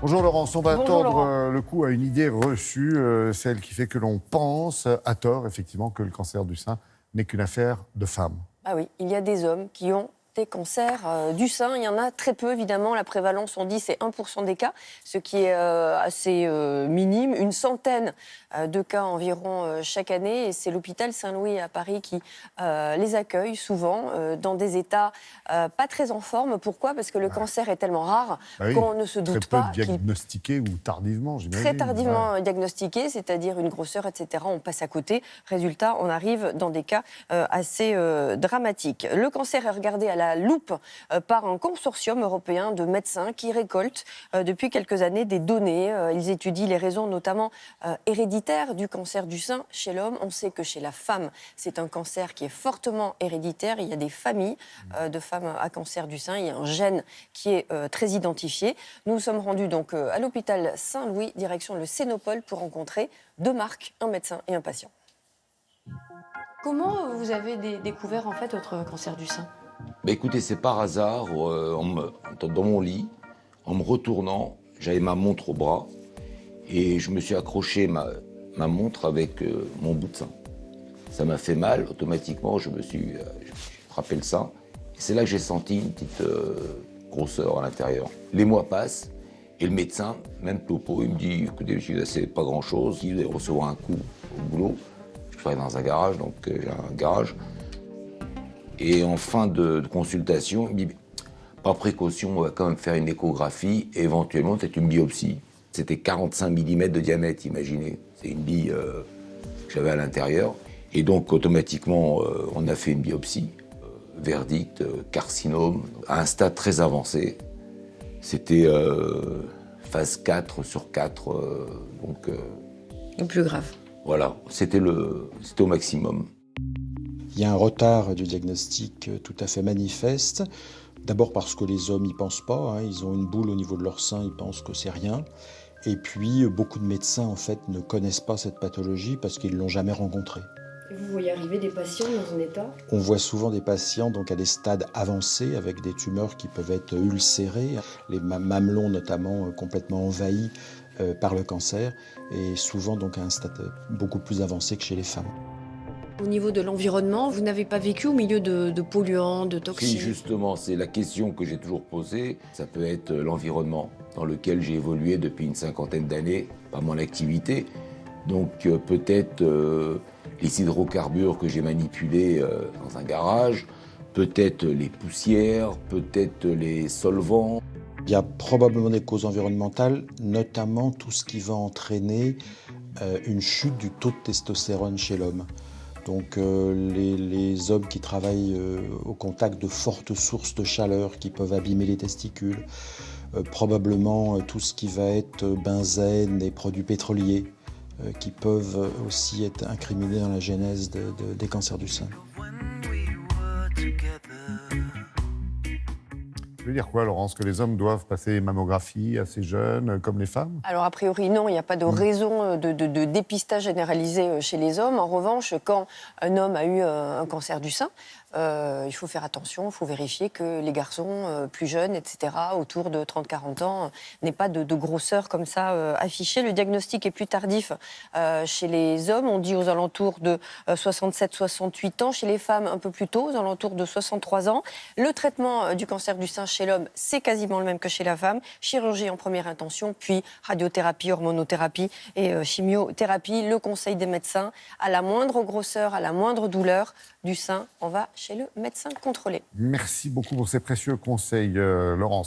Bonjour Laurence, on va Bonjour, tordre Laurent. le cou à une idée reçue, celle qui fait que l'on pense, à tort effectivement, que le cancer du sein n'est qu'une affaire de femmes. Ah oui, il y a des hommes qui ont des cancers du sein. Il y en a très peu, évidemment. La prévalence, on dit, c'est 1% des cas, ce qui est assez minime. Une centaine de cas environ chaque année. Et c'est l'hôpital Saint-Louis à Paris qui les accueille souvent dans des états pas très en forme. Pourquoi ? Parce que le cancer est tellement rare qu'on ne se doute très pas peu qu'il diagnostiqué ou tardivement, j'imagine. très tardivement diagnostiqué, c'est-à-dire une grosseur, etc. On passe à côté. Résultat, on arrive dans des cas assez dramatiques. Le cancer est regardé à la loupe par un consortium européen de médecins qui récoltent depuis quelques années des données. Ils étudient les raisons notamment héréditaires du cancer du sein chez l'homme. On sait que chez la femme, c'est un cancer qui est fortement héréditaire. Il y a des familles de femmes à cancer du sein. Il y a un gène qui est très identifié. Nous nous sommes rendus donc à l'hôpital Saint-Louis, direction le Cénopole, pour rencontrer deux Marc, un médecin et un patient. Comment vous avez découvert en fait votre cancer du sein ? Écoutez, c'est par hasard, dans mon lit, en me retournant, j'avais ma montre au bras et je me suis accroché ma montre avec mon bout de sein. Ça m'a fait mal, automatiquement, je me suis frappé le sein. Et c'est là que j'ai senti une petite grosseur à l'intérieur. Les mois passent et le médecin, même topo, il me dit, écoutez, monsieur, c'est pas grand-chose, il va recevoir un coup au boulot. Je travaille dans un garage, donc j'ai un garage. Et en fin de consultation, il me dit, par précaution, on va quand même faire une échographie et éventuellement peut-être une biopsie. C'était 45 mm de diamètre, imaginez. C'est une bille que j'avais à l'intérieur. Et donc, automatiquement, on a fait une biopsie. Verdict, carcinome, à un stade très avancé. C'était phase 4 sur 4. Le plus grave. Voilà, c'était au maximum. Il y a un retard du diagnostic tout à fait manifeste. D'abord parce que les hommes n'y pensent pas, ils ont une boule au niveau de leur sein, ils pensent que c'est rien. Et puis beaucoup de médecins en fait ne connaissent pas cette pathologie parce qu'ils ne l'ont jamais rencontrée. Vous voyez arriver des patients dans un état ? On voit souvent des patients donc à des stades avancés avec des tumeurs qui peuvent être ulcérées, les mamelons notamment complètement envahis par le cancer et souvent donc à un stade beaucoup plus avancé que chez les femmes. Au niveau de l'environnement, vous n'avez pas vécu au milieu de polluants, de toxines ? Si, justement, c'est la question que j'ai toujours posée. Ça peut être l'environnement dans lequel j'ai évolué depuis une cinquantaine d'années par mon activité. Donc peut-être les hydrocarbures que j'ai manipulés dans un garage, peut-être les poussières, peut-être les solvants. Il y a probablement des causes environnementales, notamment tout ce qui va entraîner une chute du taux de testostérone chez l'homme. Donc les hommes qui travaillent au contact de fortes sources de chaleur qui peuvent abîmer les testicules, probablement tout ce qui va être benzène et produits pétroliers qui peuvent aussi être incriminés dans la genèse des cancers du sein. Ça veut dire quoi, Laurence, que les hommes doivent passer mammographie assez jeunes, comme les femmes ? Alors, a priori, non, il n'y a pas de raison de dépistage généralisé chez les hommes. En revanche, quand un homme a eu un cancer du sein, il faut faire attention, il faut vérifier que les garçons plus jeunes, etc., autour de 30-40 ans, n'aient pas de grosseur comme ça affichée. Le diagnostic est plus tardif chez les hommes, on dit aux alentours de 67-68 ans. Chez les femmes, un peu plus tôt, aux alentours de 63 ans. Le traitement du cancer du sein chez l'homme, c'est quasiment le même que chez la femme. Chirurgie en première intention, puis radiothérapie, hormonothérapie et chimiothérapie. Le conseil des médecins, à la moindre grosseur, à la moindre douleur du sein, on va chez le médecin contrôlé. Merci beaucoup pour ces précieux conseils, Laurence.